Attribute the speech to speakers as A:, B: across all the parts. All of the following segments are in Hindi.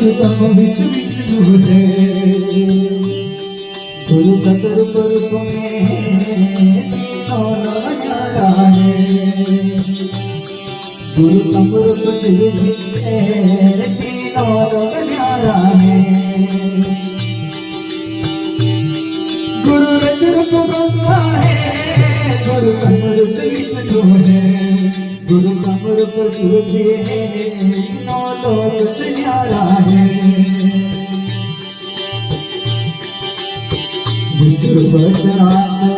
A: गुरु तम विच विष्णु है गुरु सतर स्वरूप में तीनों नजारा है गुरु तम रूप है तीनों नजारा है गुरु रज रूप ब्रह्मा है गुरु तम रूप विष्णु है गुरु तम रूप सूर्य है तीनों लोक न्यारा है विश्वशरापद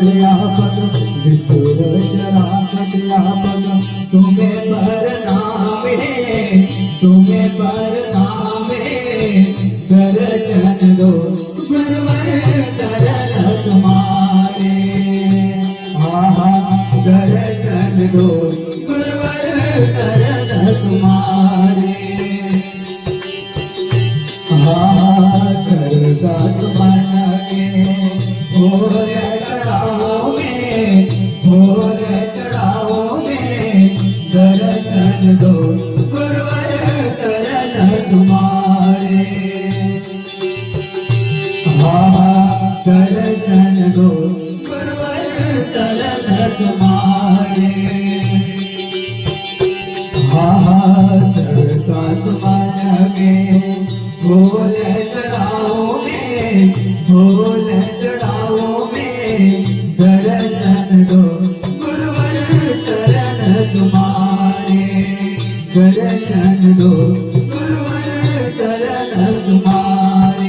A: तुम्हें परनाम है तुम्हें परनाम है दर्शन दो गुरुवर दर्शन तुम्हारे आहा दर्शन दो गुरुवर दर्शन तुम्हारे आहा करता तुम्हारा दर्शन दो गुरुवर दर्शन तुम्हारे दर्शन दो गुरुवर दर्शन तुम्हारे दर्शन तुम्हारे भोल चढ़ाओ में भोल चढ़ाओ में दर्शन दो गुरुवर दर्शन तुम्हारे दर्शन दो गुरुवर दर्शन तुम्हारे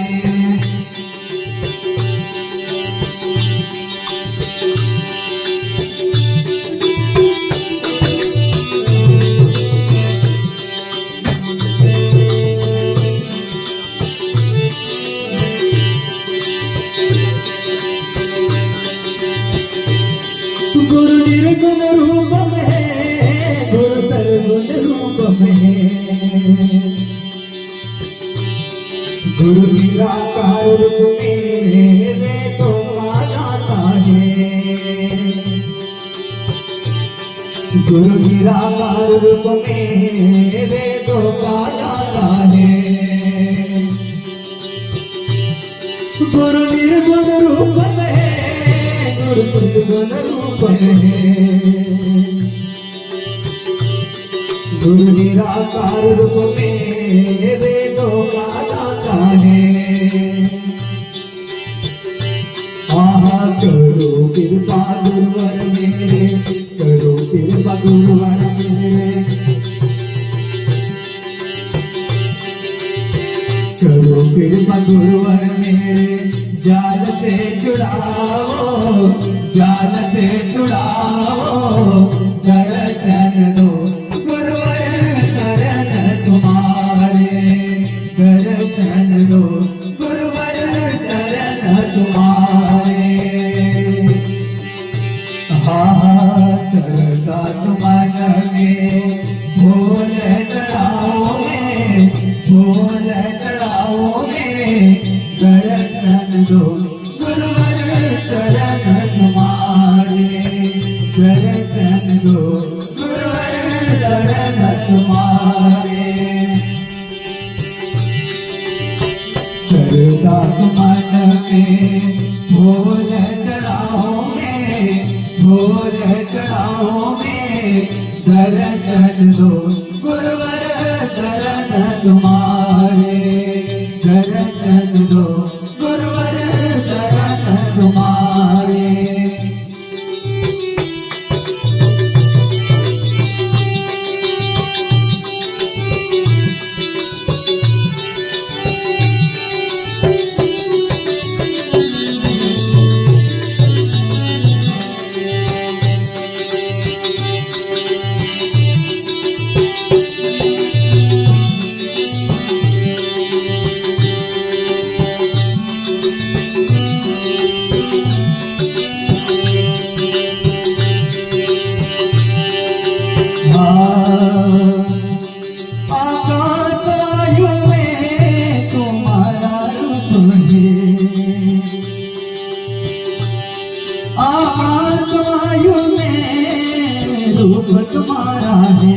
A: गुरु निर्गुण रूप में गुरु सर्वगुण रूप में गुरु निराकार रूप में वेदों का दाता है गुरु निराकार रूप में वेदों का दाता है गुरु निर्गुण रूप में गुरु निर्गुण रूप में गुरु निराकार रूप में वेदों का दाता है आहा करो कृपा गुरुवर मेरे करो कृपा गुरुवर मेरे करो कृपा गुरुवर मेरे जाल से छुड़ाओ जाल से छुड़ाओ दर्शन दो गुरुवर दर्शन तुम्हारे दर्शन दो गुरुवर दर्शन तुम्हारे करता तुम्हारे भोल चढ़ाओगे भोल चढ़ाओगे दर्शन दो गुरुवर दर्शन तुम्हारे दर्शन दो गुरुवर दर्शन तुम्हारे करता तुम्हारे भोल चढ़ाओगे भोल चढ़ाओगे दर्शन दो गुरुवर दर्शन तुम्हारे दर्शन दो गुरुवर दर्शन तुम्हारे रूप तुम्हारा है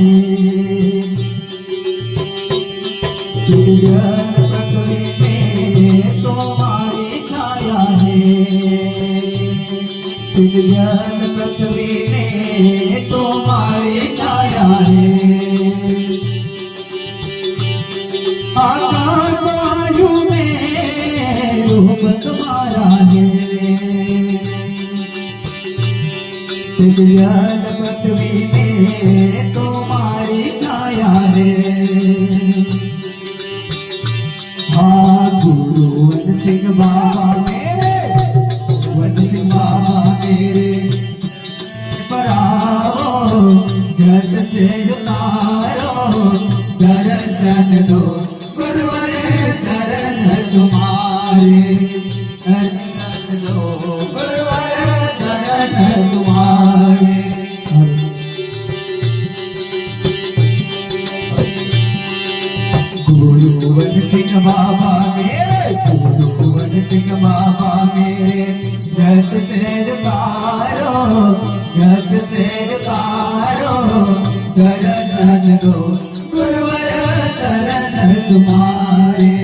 A: में तुम्हारी छाया है, जल पृथ्वी में तुम्हारी छाया है, आकाश वायु में रूप तुम्हारा है, जल पृथ्वी में तुम्हारी छाया है। हाँ गुरु सिंह बाबा मेरे, सिंह बाबा मेरे पर आओ, जट से उतारो दर्शन दो, गुरुवर चरण तुम्हारे, दर्शन दो गुरुवर चरण तुम्हारे। गुरुवर सिंह बाबा मेरे, गुरुवर सिंह बाबा मेरे, जट से उतारो, जट से उतारो दर्शन दो, गुरुवर चरण तुम्हारे।